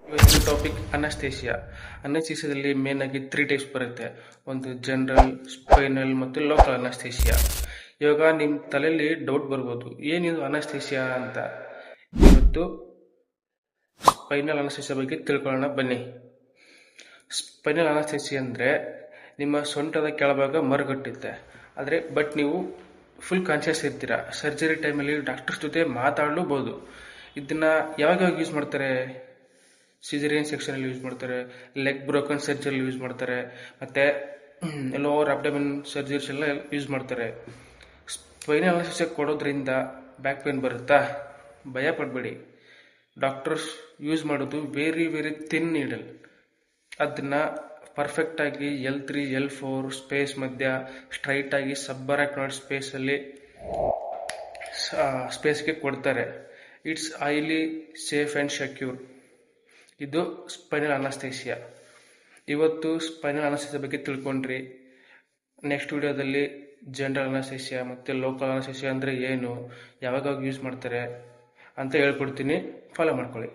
ಇವತ್ತಿನ topic ಅನಸ್ತೇಸಿಯಾ. ಅನಸ್ತೇಸಿಯಾದಲ್ಲಿ main ಆಗಿ 3 types ಬರುತ್ತೆ. ಒಂದು ಜನರಲ್, ಸ್ಪೈನಲ್ ಮತ್ತು ಲೋಕಲ್ ಅನಸ್ತೇಸಿಯಾ. ಇವಾಗ ನಿಮ್ಮ ತಲೆಯಲ್ಲಿ ಡೌಟ್ ಬರ್ಬೋದು, ಏನಿದು ಅನಸ್ತೇಸಿಯಾ ಅಂತ. ಇವತ್ತು ಸ್ಪೈನಲ್ ಅನಸ್ತೇಸಿಯಾ ಬಗ್ಗೆ ತಿಳ್ಕೊಳ್ಳೋಣ ಬನ್ನಿ. ಸ್ಪೈನಲ್ ಅನಸ್ತೇಸಿಯಾ ಅಂದರೆ ನಿಮ್ಮ ಸೊಂಟದ ಕೆಳಭಾಗ ಮರಗಟ್ಟುತ್ತೆ, ಬಟ್ ನೀವು ಫುಲ್ ಕಾನ್ಷಿಯಸ್ ಇರ್ತೀರಾ. ಸರ್ಜರಿ ಟೈಮಲ್ಲಿ ಡಾಕ್ಟರ್ಸ್ ಜೊತೆ ಮಾತಾಡಲೂಬಹುದು. ಇದನ್ನ ಯಾವಾಗ ಯೂಸ್ ಮಾಡ್ತಾರೆ? ಸಿಜೇರಿಯನ್ ಸೆಕ್ಷನಲ್ಲಿ ಯೂಸ್ ಮಾಡ್ತಾರೆ, ಲೆಗ್ ಬ್ರೋಕನ್ ಸರ್ಜರಿ ಯೂಸ್ ಮಾಡ್ತಾರೆ, ಮತ್ತು ಲೋವರ್ ಅಬ್ಡಮಿನ್ ಸರ್ಜರೀಸ್ ಎಲ್ಲ ಯೂಸ್ ಮಾಡ್ತಾರೆ. ಸ್ಪೈನಲ್ ಅನಸ್ತೇಸಿಯಾ ಕೊಡೋದ್ರಿಂದ ಬ್ಯಾಕ್ ಪೇನ್ ಬರುತ್ತಾ? ಭಯ ಪಡಬೇಡಿ. ಡಾಕ್ಟರ್ಸ್ ಯೂಸ್ ಮಾಡೋದು ವೆರಿ ಥಿನ್ ನೀಡಲ್. ಅದನ್ನ ಪರ್ಫೆಕ್ಟಾಗಿ L3 L4 ಸ್ಪೇಸ್ ಮಧ್ಯ ಸ್ಟ್ರೈಟಾಗಿ ಸಬ್ಬರಾಕ್ನಾಯ್ಡ್ ಸ್ಪೇಸ್ಗೆ ಕೊಡ್ತಾರೆ. It's highly safe and secure. ಇದು ಸ್ಪೈನಲ್ ಅನಸ್ತೇಸಿಯಾ. ಇವತ್ತು ಸ್ಪೈನಲ್ ಅನಸ್ತೇಸಿಯಾ ಬಗ್ಗೆ ತಿಳ್ಕೊಂಡ್ರಿ. ನೆಕ್ಸ್ಟ್ ವಿಡಿಯೋದಲ್ಲಿ ಜನರಲ್ ಅನಸ್ತೇಸಿಯಾ ಮತ್ತು ಲೋಕಲ್ ಅನಸ್ತೇಸಿಯಾ ಅಂದರೆ ಏನು, ಯಾವಾಗ ಯೂಸ್ ಮಾಡ್ತಾರೆ ಅಂತ ಹೇಳ್ಕೊಡ್ತೀನಿ. ಫಾಲೋ ಮಾಡ್ಕೊಳ್ಳಿ.